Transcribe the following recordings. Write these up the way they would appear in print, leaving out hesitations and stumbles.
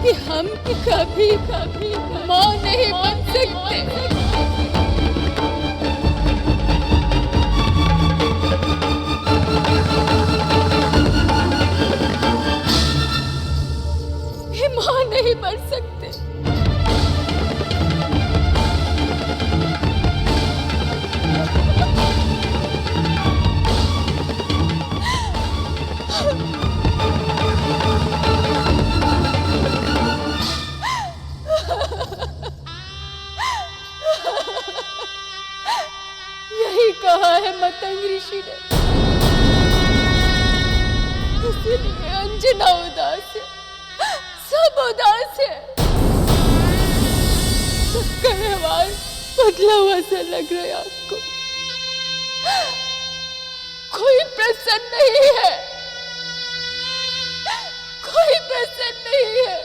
कि हम कभी कभी माँ नहीं बन सकते। माँ नहीं बन सकते। यही कहा है मतंग ऋषि ने, इसलिए अंजना उदास है, सब उदास है। सबका व्यवहार बदला हुआ सा लग रहा है आपको। कोई प्रसन्न नहीं है, कोई प्रसन्न नहीं है।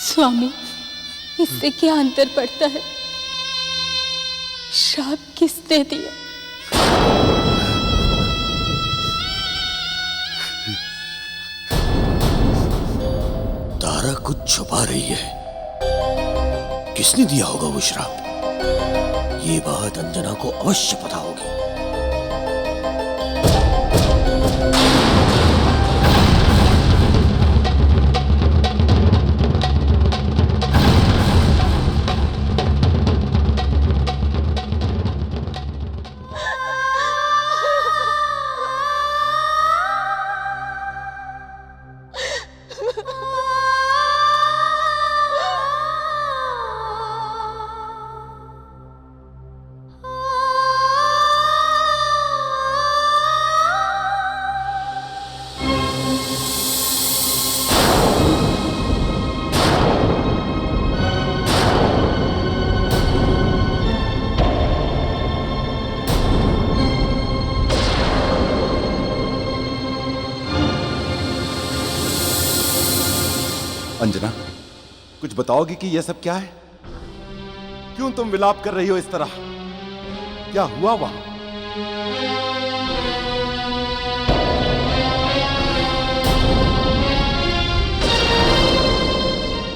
स्वामी, इससे क्या अंतर पड़ता है? श्राप किसने दिया? तारा कुछ छुपा रही है। किसने दिया होगा वो श्राप? ये बात अंजना को अवश्य पता होगी। अंजना, कुछ बताओगी कि यह सब क्या है? क्यों तुम विलाप कर रही हो इस तरह? क्या हुआ वहां?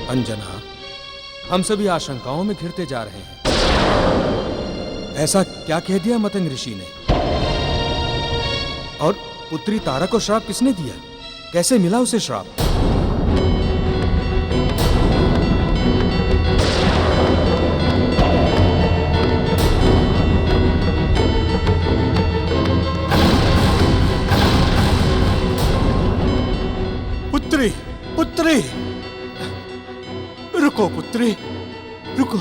अंजना, हम सभी आशंकाओं में घिरते जा रहे हैं। ऐसा क्या कह दिया मतंग ऋषि ने? और पुत्री तारा को श्राप किसने दिया? कैसे मिला उसे श्राप? पुत्री, पुत्री, रुको पुत्री, रुको।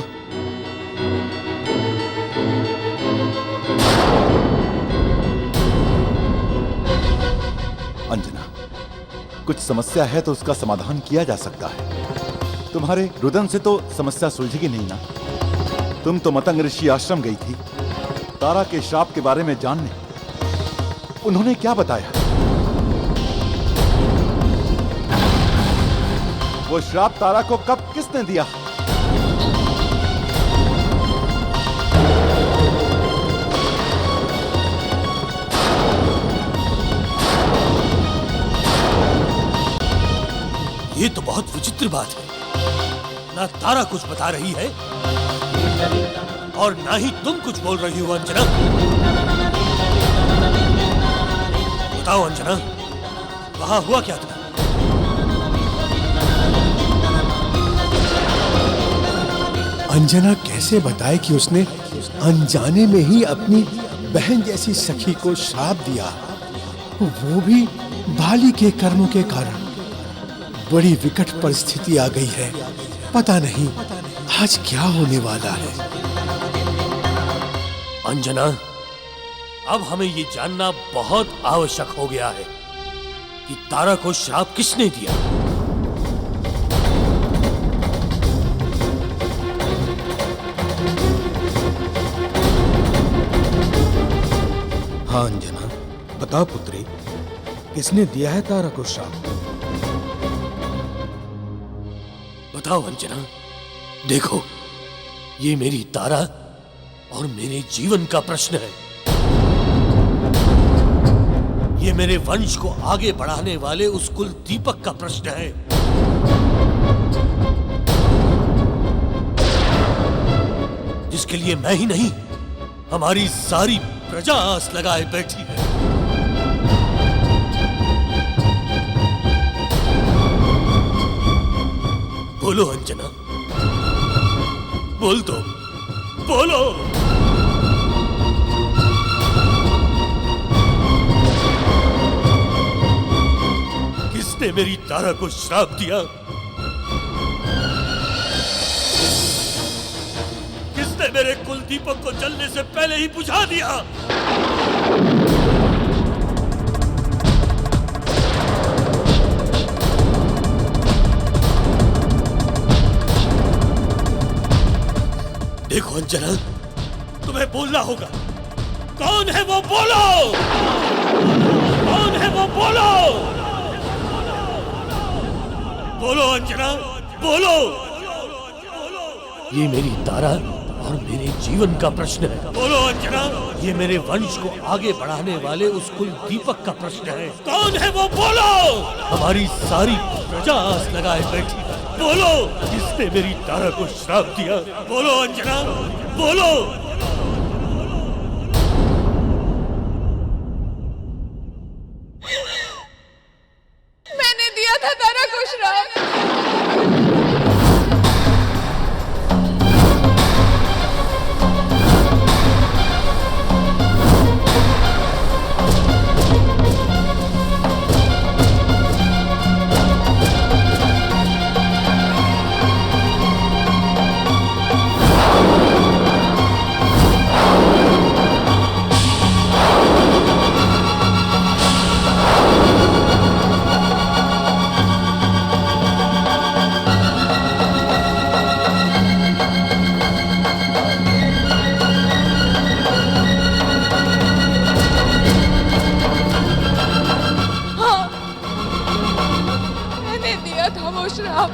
अंजना, कुछ समस्या है तो उसका समाधान किया जा सकता है। तुम्हारे रुदन से तो समस्या सुलझेगी नहीं ना? तुम तो मतंग ऋषि आश्रम गई थी तारा के श्राप के बारे में जानने। उन्होंने क्या बताया? वो श्राप तारा को कब किसने दिया? ये तो बहुत विचित्र बात है। ना तारा कुछ बता रही है और ना ही तुम कुछ बोल रही हो अंजना। बताओ अंजना, वहां हुआ क्या था? अंजना कैसे बताए कि उसने अनजाने में ही अपनी बहन जैसी सखी को श्राप दिया, वो भी बाली के कर्मों के कारण। बड़ी विकट परिस्थिति आ गई है। पता नहीं आज क्या होने वाला है। अंजना, अब हमें ये जानना बहुत आवश्यक हो गया है कि तारा को श्राप किसने दिया। हाँ अंजना, बता पुत्री, किसने दिया है तारा को श्राप? बताओ अंजना, देखो ये मेरी तारा और मेरे जीवन का प्रश्न है। ये मेरे वंश को आगे बढ़ाने वाले उस कुल दीपक का प्रश्न है। जिसके लिए मैं ही नहीं, हमारी सारी प्रजा आस लगाए बैठी है। बोलो अंजना, बोल दो, बोलो। किसने मेरी तारा को श्राप दिया? किसने मेरे कुल दीपक को जलने से पहले ही बुझा दिया? देखो अंजना, तुम्हें बोलना होगा। कौन है वो, बोलो। कौन है वो, बोलो। बोलो अंजना, बोलो। ये मेरी तारा और मेरे जीवन का प्रश्न है। बोलो अंजना, ये मेरे वंश को आगे बढ़ाने वाले उस कुल दीपक का प्रश्न है। कौन है वो, बोलो। हमारी सारी प्रजा आस लगाए बैठी है। बोलो, किसने मेरी तारा को श्राप दिया? बोलो अंजना, बोलो। मैंने दिया था तारा को श्राप। श्राप,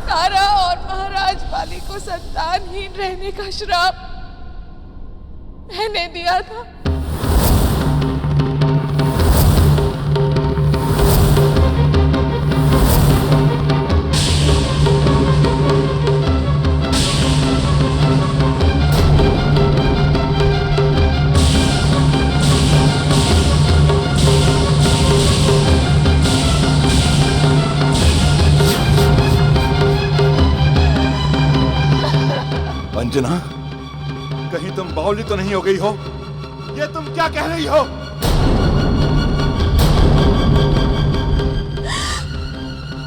तारा और महाराज बाली को संतानहीन रहने का श्राप मैंने दिया था। अंजना, कहीं तुम बावली तो नहीं हो गई हो? ये तुम क्या कह रही हो?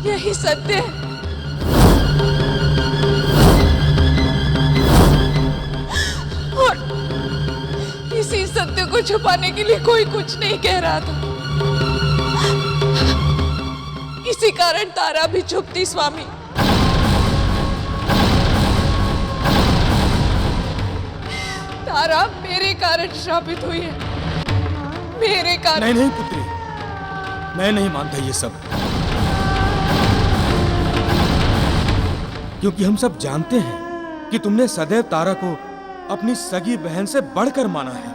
यही सत्य है और इसी सत्य को छुपाने के लिए कोई कुछ नहीं कह रहा था। इसी कारण तारा भी चुप थी स्वामी। तारा मेरे कारण श्रापित हुई है, मेरे कारण। नहीं नहीं पुत्री, मैं नहीं मानता ये सब, क्योंकि हम सब जानते हैं कि तुमने सदैव तारा को अपनी सगी बहन से बढ़कर माना है।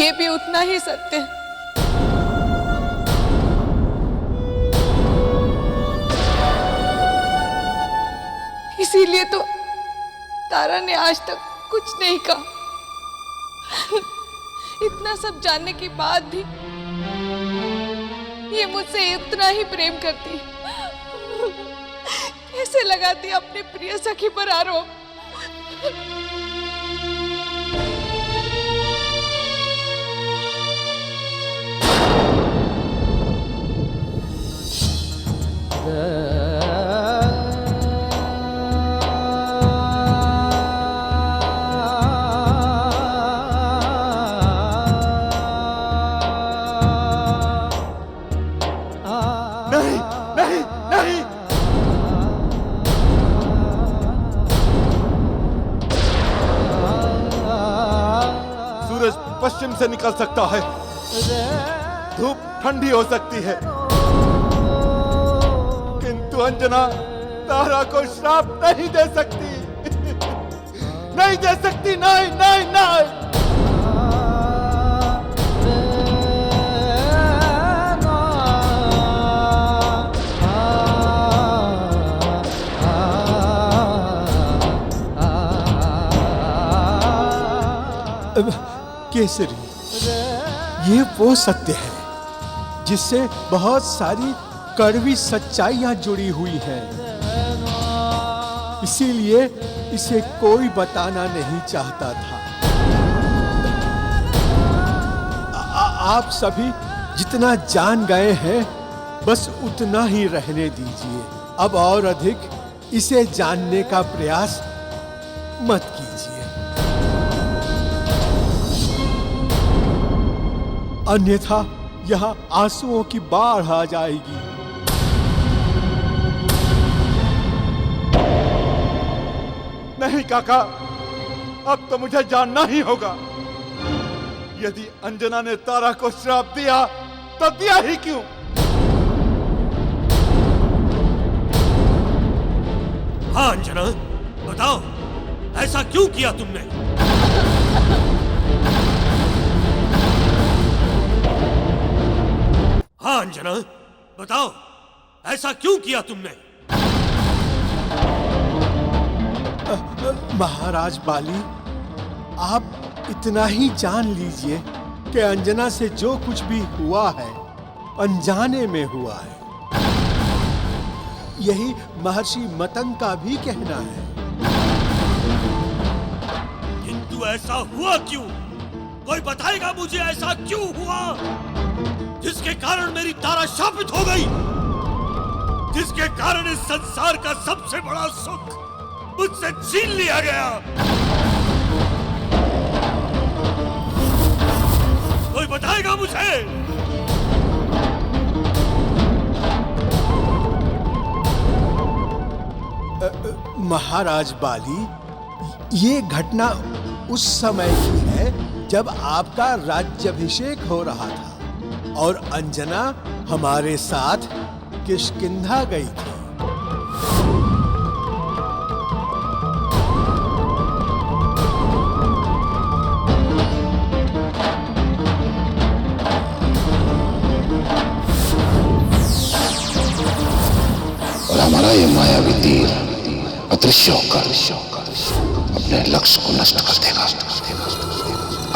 ये भी उतना ही सत्य है। इसीलिए तो तारा ने आज तक कुछ नहीं कहा। इतना सब जानने के बाद भी ये मुझसे इतना ही प्रेम करती है। कैसे लगाती अपने प्रिय सखी पर आरोप। से निकल सकता है। धूप ठंडी हो सकती है, किंतु अंजना तारा को श्राप नहीं दे सकती। नहीं दे सकती, नहीं नहीं नहीं। केसरी, ये वो सत्य है जिससे बहुत सारी कड़वी सच्चाइयां जुड़ी हुई हैं। इसीलिए इसे कोई बताना नहीं चाहता था। आप सभी जितना जान गए हैं बस उतना ही रहने दीजिए। अब और अधिक इसे जानने का प्रयास मत कीजिए, अन्यथा यहां आंसुओं की बाढ़ आ जाएगी। नहीं काका, अब तो मुझे जानना ही होगा। यदि अंजना ने तारा को श्राप दिया तो दिया ही क्यों? हाँ अंजना, बताओ ऐसा क्यों किया तुमने? हाँ अंजना, बताओ ऐसा क्यों किया तुमने? महाराज बाली, आप इतना ही जान लीजिए कि अंजना से जो कुछ भी हुआ है अनजाने में हुआ है। यही महर्षि मतंग का भी कहना है। किंतु ऐसा हुआ क्यों? कोई बताएगा मुझे ऐसा क्यों हुआ जिसके कारण मेरी तारा शापित हो गई, जिसके कारण इस संसार का सबसे बड़ा सुख मुझसे छीन लिया गया? कोई बताएगा मुझे? महाराज बाली, ये घटना उस समय की है जब आपका राज्याभिषेक हो रहा था और अंजना हमारे साथ किष्किंधा गई थी। और हमारा ये मायावी तीर अदृश्य होकर अपने लक्ष्य को नष्ट कर देगा।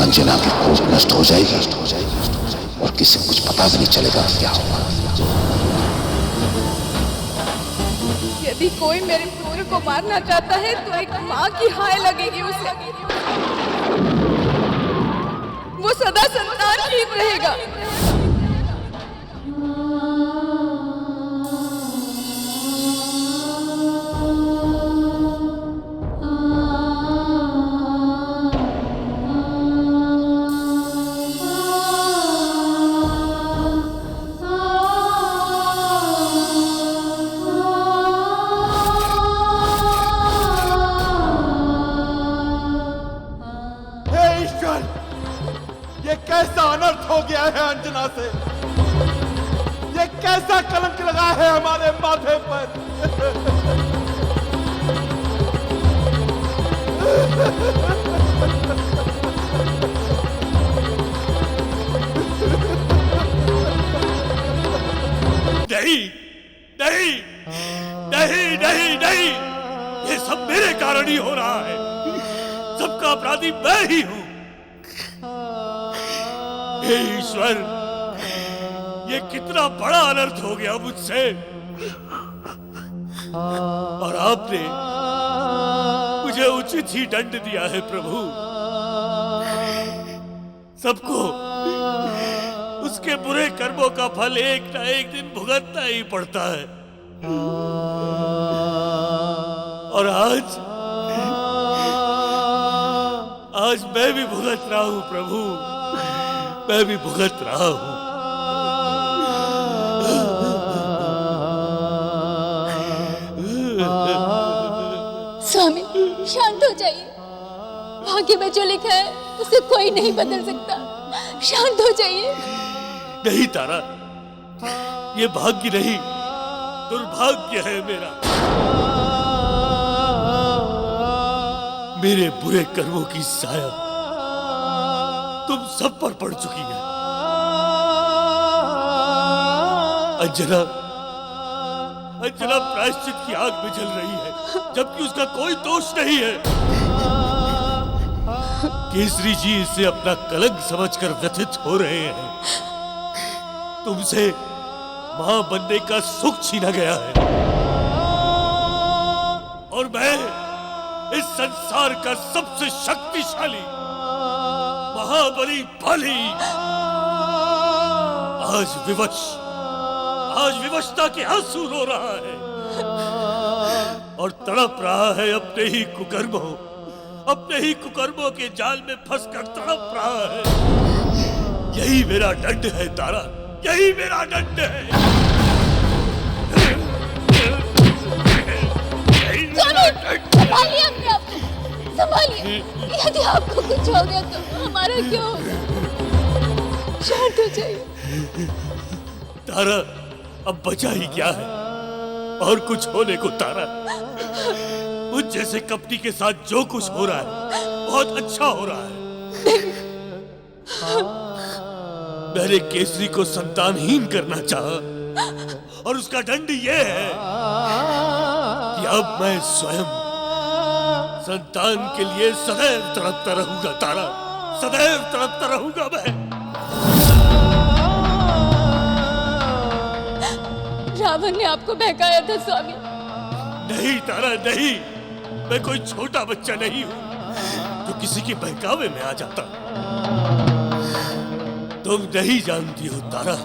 अंजना की खोज नष्ट हो जाएगी और किसी को कुछ पता भी नहीं चलेगा क्या होगा। यदि कोई मेरे पुत्र को मारना चाहता है तो एक माँ की हाय लगेगी उसे। वो सदा संतानहीन रहेगा। कैसा अनर्थ हो गया है अंजना से? ये कैसा कलंक लगा है हमारे माथे पर? नहीं नहीं नहीं नहीं नहीं, ये सब मेरे कारण ही हो रहा है। सबका अपराधी मैं ही हूं। हे ईश्वर, ये कितना बड़ा अनर्थ हो गया मुझसे, और आपने मुझे उचित ही दंड दिया है प्रभु। सबको उसके बुरे कर्मों का फल एक ना एक दिन भुगतना ही पड़ता है, और आज मैं भी भुगत रहा हूं प्रभु, मैं भी भुगत रहा हूं। स्वामी शांत हो जाइए। भाग्य में जो लिखा है उसे कोई नहीं बदल सकता। शांत हो जाइए। नहीं तारा, ये भाग्य नहीं, दुर्भाग्य है मेरा। मेरे बुरे कर्मों की साया तुम सब पर पड़ चुकी है। अंजना, अंजना प्रायश्चित की आग में जल रही है, जबकि उसका कोई दोष नहीं है। केसरी जी इसे अपना कलंक समझकर व्यथित हो रहे हैं। तुमसे मां बनने का सुख छीना गया है, और मैं इस संसार का सबसे शक्तिशाली महाबली बलि आज विवशता के आंसू रो रहा है और तड़प रहा है अपने ही कुकर्मों के जाल में फंसकर तड़प रहा है। यही मेरा दंड है तारा, यही मेरा दंड है। संभालिए अपने आप को, संभालिए। यदि आपको कुछ हो गया तो हमारा क्या होगा? शांत हो जाइए। तारा, अब बचा ही क्या है और कुछ होने को तारा। मुझ जैसे कपटी के साथ जो कुछ हो रहा है बहुत अच्छा हो रहा है। मैंने केसरी को संतानहीन करना चाहा और उसका दंड यह है कि अब मैं स्वयं संतान के लिए सदैव तड़पता रहूंगा तारा, सदैव तड़पता रहूंगा मैं। रावण ने आपको बहकाया था स्वामी। नहीं तारा, नहीं, मैं कोई छोटा बच्चा नहीं हूं जो किसी के बहकावे में आ जाता। तुम नहीं जानती हो तारा,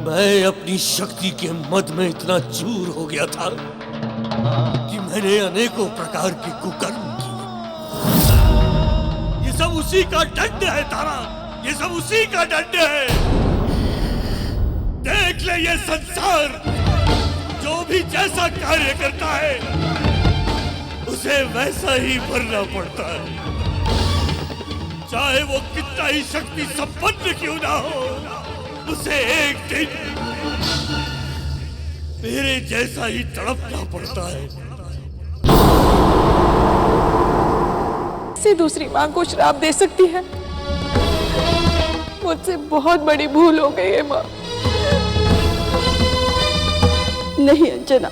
मैं अपनी शक्ति के मद में इतना चूर हो गया था कि मैंने अनेकों प्रकार के कुकर्म किए। ये सब उसी का दंड है तारा, ये सब उसी का दंड है। देख ले ये संसार, जो भी जैसा कार्य करता है उसे वैसा ही भरना पड़ता है, चाहे वो कितना ही शक्ति संपन्न क्यों ना हो। उसे एक दिन मेरे जैसा ही तड़पना पड़ता है। से दूसरी मां को श्राप दे सकती है? मुझसे बहुत बड़ी भूल हो गई है मां। नहीं अंजना,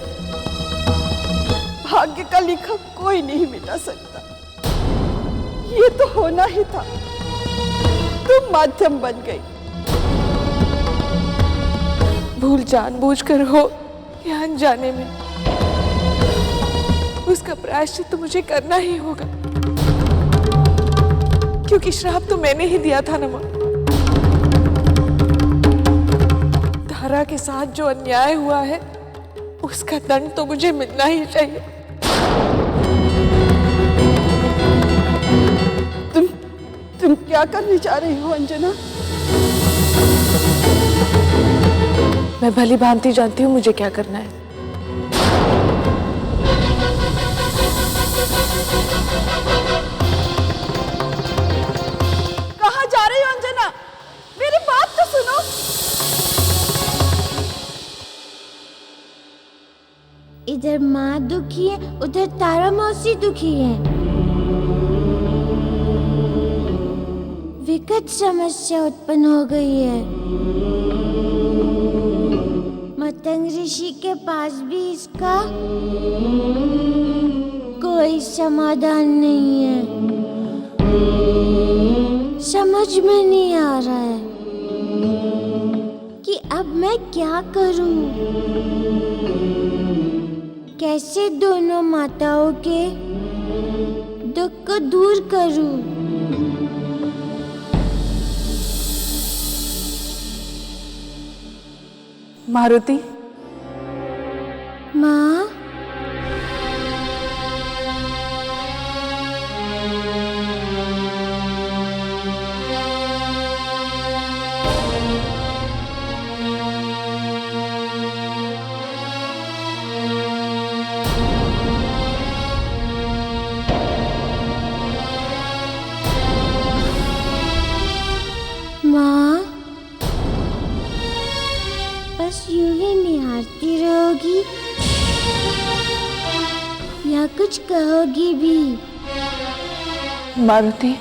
भाग्य का लिखा कोई नहीं मिटा सकता। ये तो होना ही था, तुम माध्यम बन गई। भूल जानबूझकर हो या अनजाने में, उसका प्रायश्चित तो मुझे करना ही होगा, क्योंकि श्राप तो मैंने ही दिया था ना मां। तारा के साथ जो अन्याय हुआ है उसका दंड तो मुझे मिलना ही चाहिए। तुम क्या करने जा रही हो अंजना? मैं भली भांति जानती हूँ मुझे क्या करना है। कहाँ जा रही हो अंजना? मेरी बात तो सुनो। इधर माँ दुखी है, उधर तारा मौसी दुखी है। विकट समस्या उत्पन्न हो गई है। मतंग ऋषि के पास भी इसका कोई समाधान नहीं है। समझ में नहीं आ रहा है कि अब मैं क्या करूं, कैसे दोनों माताओं के दुख को दूर करूं। मारुति, माँ, बस यूं ही निहारती रहोगी या कुछ कहोगी भी? मारुति,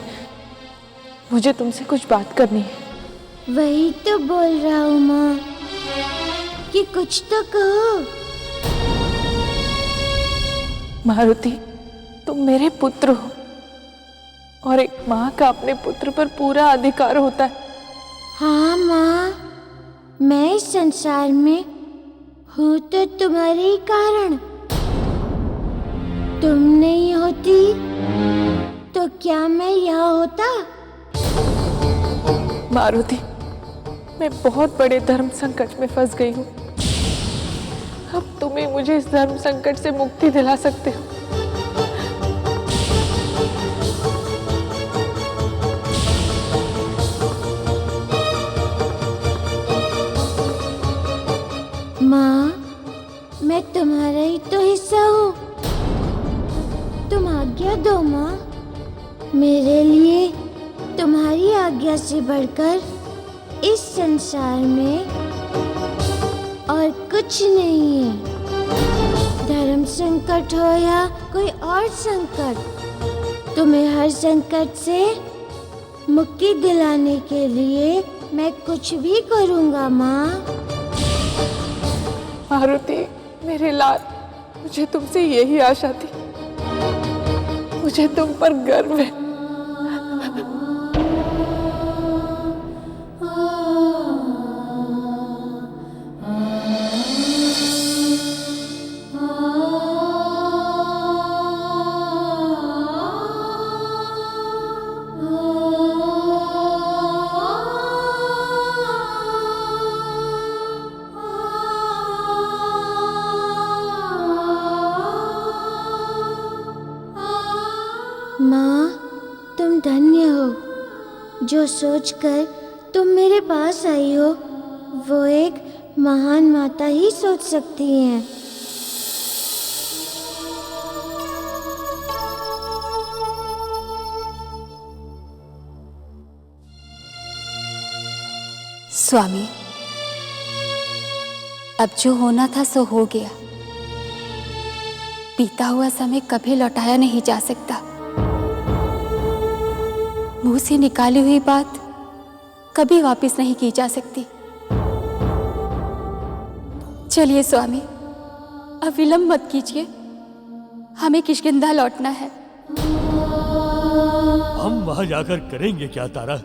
मुझे तुमसे कुछ बात करनी है। वही तो बोल रहा हूँ माँ कि कुछ तो कहो। मारुति, तुम मेरे पुत्र हो और एक माँ का अपने पुत्र पर पूरा अधिकार होता है। हाँ माँ, मैं इस संसार में हूँ तो तुम्हारे ही कारण। तुम नहीं होती तो क्या मैं यहाँ होता? मारुति, मैं बहुत बड़े धर्म संकट में फंस गई हूँ। अब तुम ही मुझे इस धर्म संकट से मुक्ति दिला सकते हो। माँ, मैं तुम्हारा ही तो हिस्सा हूँ। तुम आज्ञा दो माँ। मेरे लिए तुम्हारी आज्ञा से बढ़कर इस संसार में और कुछ नहीं है। धर्म संकट हो या कोई और संकट, तुम्हें हर संकट से मुक्ति दिलाने के लिए मैं कुछ भी करूँगा माँ। मारुति, मेरे लाल, मुझे तुमसे यही आशा थी। मुझे तुम पर गर्व है। माँ, तुम धन्य हो। जो सोचकर तुम मेरे पास आई हो, वो एक महान माता ही सोच सकती हैं। स्वामी, अब जो होना था सो हो गया। बीता हुआ समय कभी लौटाया नहीं जा सकता। मुंह से निकाली हुई बात कभी वापस नहीं की जा सकती। चलिए स्वामी, अब विलंब मत कीजिए। हमें किष्किंधा लौटना है। हम वहां जाकर करेंगे क्या तारा?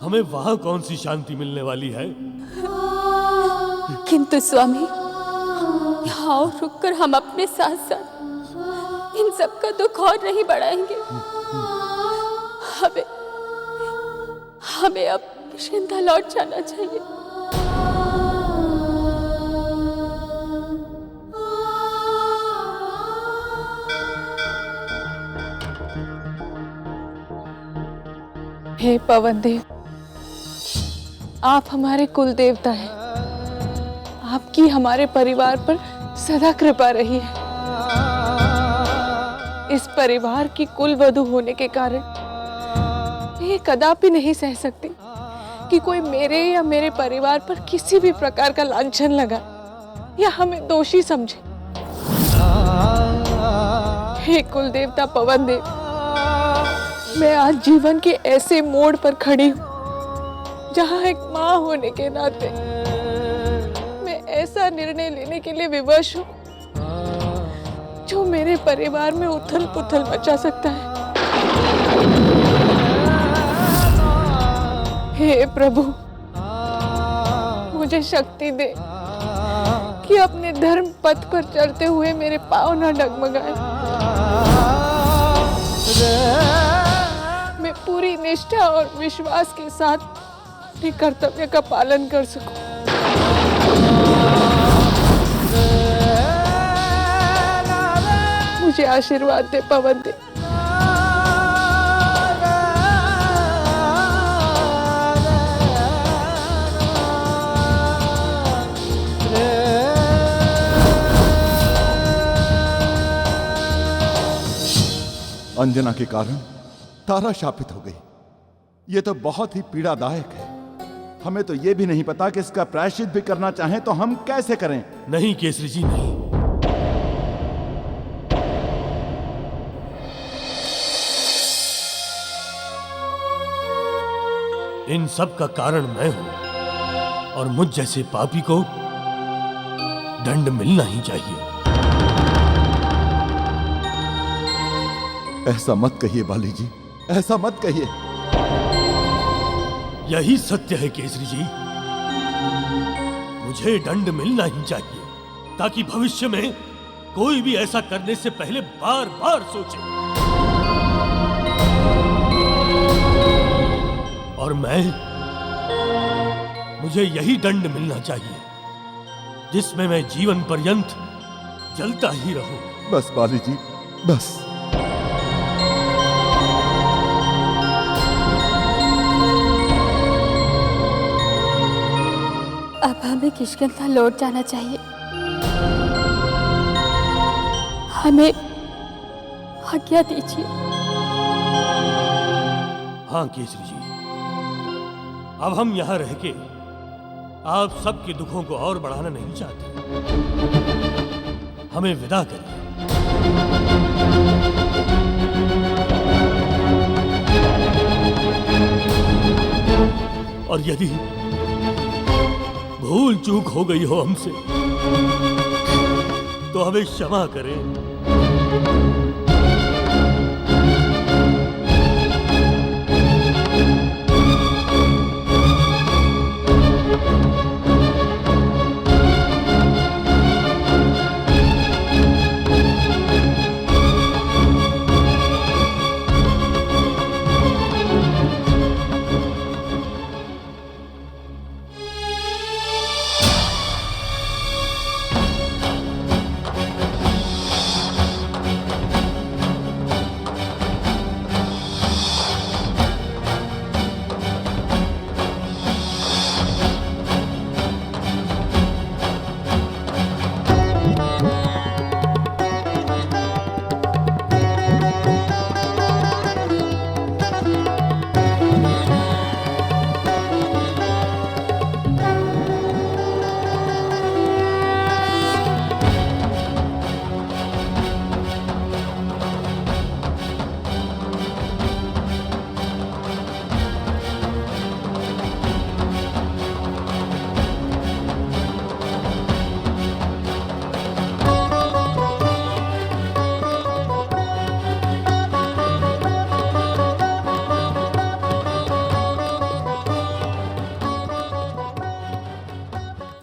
हमें वहां कौन सी शांति मिलने वाली है? किंतु स्वामी, यहाँ और रुककर हम अपने साथ साथ इन सब का दुख और नहीं बढ़ाएंगे। हमें अब किष्किंधा लौट जाना चाहिए। हे पवन देव, आप हमारे कुल देवता हैं। आपकी हमारे परिवार पर सदा कृपा रही है। इस परिवार की कुल वधू होने के कारण ये कदापि नहीं सह सकती कि कोई मेरे या मेरे परिवार पर किसी भी प्रकार का लांछन लगा या हमें दोषी समझे। हे कुल देवता पवन देव, मैं आज जीवन के ऐसे मोड़ पर खड़ी हूँ जहाँ एक माँ होने के नाते मैं ऐसा निर्णय लेने के लिए विवश हूँ जो मेरे परिवार में उथल पुथल मचा सकता है। हे प्रभु, मुझे शक्ति दे कि अपने धर्म पथ पर चलते हुए मेरे पांव न डगमगाए। मैं पूरी निष्ठा और विश्वास के साथ अपने कर्तव्य का पालन कर सकूं। मुझे आशीर्वाद दे पवन दे। अंजना के कारण तारा शापित हो गई। ये तो बहुत ही पीड़ादायक है। हमें तो ये भी नहीं पता कि इसका प्रायश्चित भी करना चाहें तो हम कैसे करें। नहीं केसरी जी, नहीं। इन सब का कारण मैं हूं और मुझ जैसे पापी को दंड मिलना ही चाहिए। ऐसा मत कहिए बाली जी, ऐसा मत कहिए। यही सत्य है केसरी जी। मुझे दंड मिलना ही चाहिए ताकि भविष्य में कोई भी ऐसा करने से पहले बार बार सोचे। और मुझे यही दंड मिलना चाहिए जिसमें मैं जीवन पर्यंत जलता ही रहूं। बस बाली जी, बस। अब हमें किष्किंधा लौट जाना चाहिए। हमें आज्ञा दीजिए। हाँ केसरी जी, अब हम यहाँ रह के आप सबके दुखों को और बढ़ाना नहीं चाहते। हमें विदा करिए। और यदि भूल चूक हो गई हो हमसे तो हमें क्षमा करें।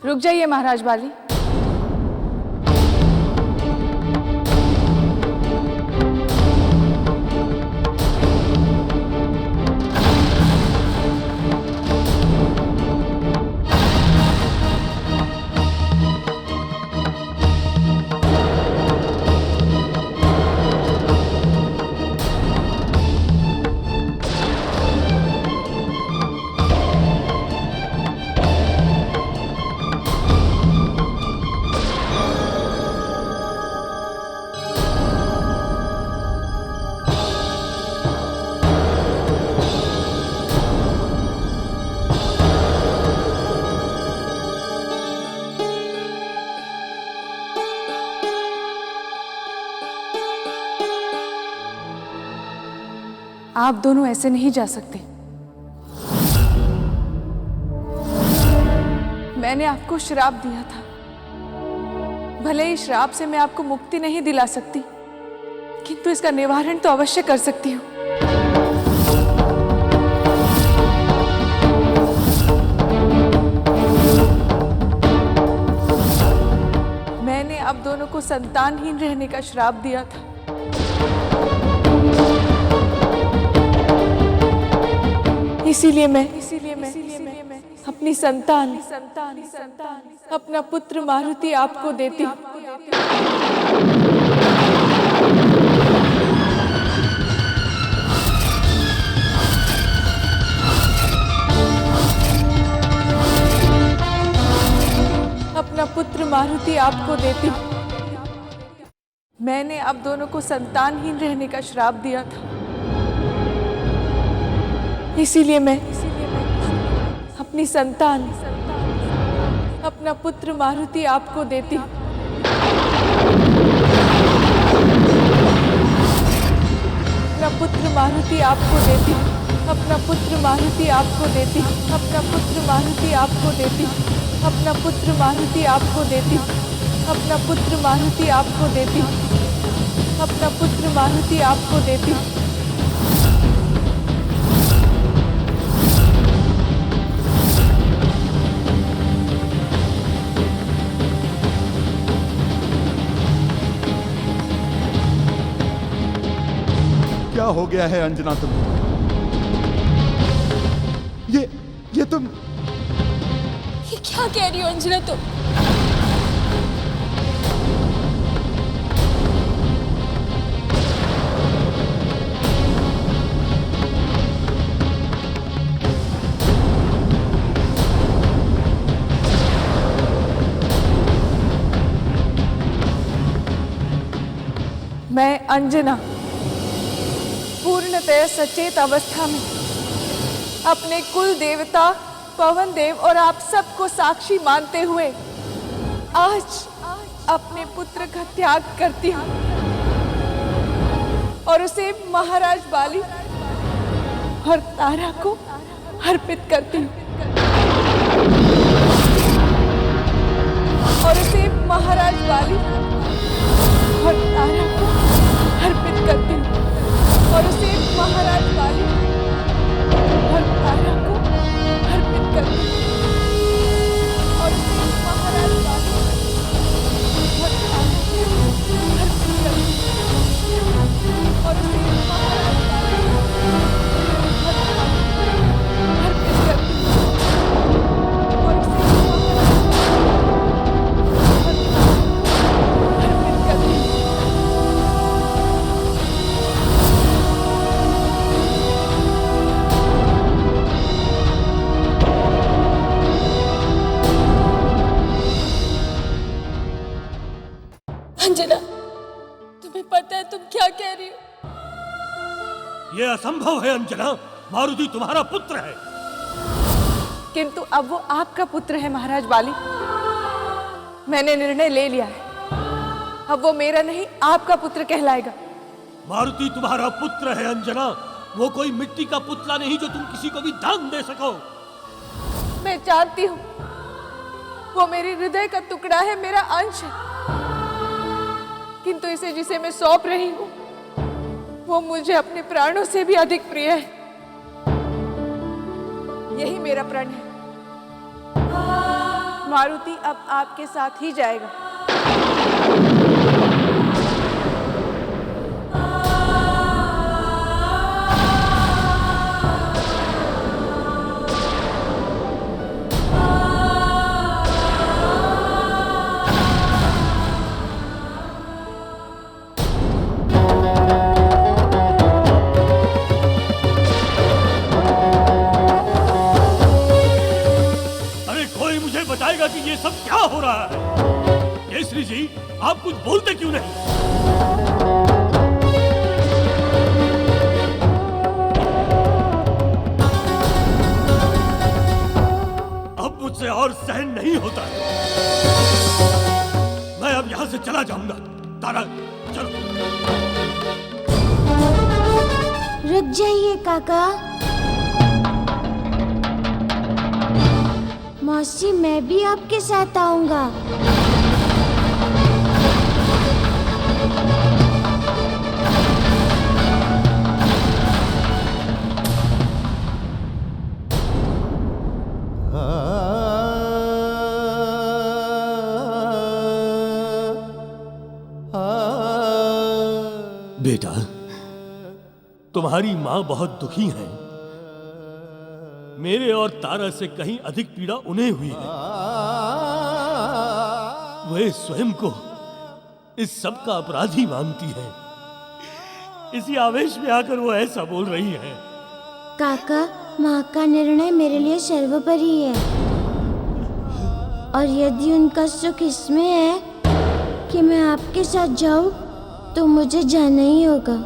रुक जाइए महाराज बाली। आप दोनों ऐसे नहीं जा सकते। मैंने आपको श्राप दिया था। भले ही श्राप से मैं आपको मुक्ति नहीं दिला सकती, किंतु इसका निवारण तो अवश्य कर सकती हूँ। मैंने आप दोनों को संतानहीन रहने का श्राप दिया था। इसीलिए मैं अपनी संतान अपना पुत्र मारुति आपको देती हूँ। अपना पुत्र मारुति आपको देती हूँ। मैंने आप दोनों को संतानहीन रहने का श्राप दिया था। इसीलिए मैं अपनी संतान, अपना पुत्र मारुति आपको देती हूँ। अपना पुत्र मारुति आपको देती हूँ। अपना पुत्र मारुति आपको देती हूँ। अपना पुत्र मारुति आपको देती हूँ। अपना पुत्र मारुति आपको देती हूँ। अपना पुत्र मारुति आपको देती हूँ। अपना पुत्र मारुति आपको देती हूँ। क्या हो गया है अंजना तुम? ये तुम ये क्या कह रही हो अंजना तुम? मैं अंजना पूर्णतः सचेत अवस्था में अपने कुल देवता पवन देव और आप सबको साक्षी मानते हुए आज अपने पुत्र का त्याग करती हूँ और उसे महाराज बाली और तारा को अर्पित करती हूँ। और उसे महाराज बाली और तारा को अर्पित करती हूँ। और उसे महाराज बाली और तारा को अर्पित करती हूँ। और उसे महाराज बाली और तारा को अर्पित करती हूँ। और उसे महाराज बाली और तारा को अर्पित करती हूँ। और उसे महाराज बाली और तारा को अर्पित करती हूँ। अंजना, तुम्हें पता है तुम क्या कह रही हो? ये असंभव है अंजना, मारुति तुम्हारा पुत्र है। किंतु अब वो आपका पुत्र है महाराज बाली। मैंने निर्णय ले लिया है, अब वो मेरा नहीं आपका पुत्र कहलाएगा। मारुति तुम्हारा पुत्र है अंजना, वो कोई मिट्टी का पुतला नहीं जो तुम किसी को भी दान दे सको। मैं जानती हूँ वो मेरे हृदय का टुकड़ा है, मेरा अंश है, किंतु इसे जिसे मैं सौंप रही हूँ वो मुझे अपने प्राणों से भी अधिक प्रिय है। यही मेरा प्रण है। मारुति अब आपके साथ ही जाएगा। बताएगा कि ये सब क्या हो रहा है? केसरी जी, आप कुछ बोलते क्यों नहीं? अब मुझसे और सहन नहीं होता है। मैं अब यहां से चला जाऊंगा। तारा, चलो। रुक जाइए काका। मौसी, मैं भी आपके साथ आऊंगा। बेटा, तुम्हारी माँ बहुत दुखी है। मेरे और तारा से कहीं अधिक पीड़ा उन्हें हुई है। वे स्वयं को इस सब का अपराधी मानती है। इसी आवेश में आकर वो ऐसा बोल रही है। काका, माँ का निर्णय मेरे लिए सर्वोपरि है, और यदि उनका सुख इसमें है कि मैं आपके साथ जाऊं, तो मुझे जाना ही होगा।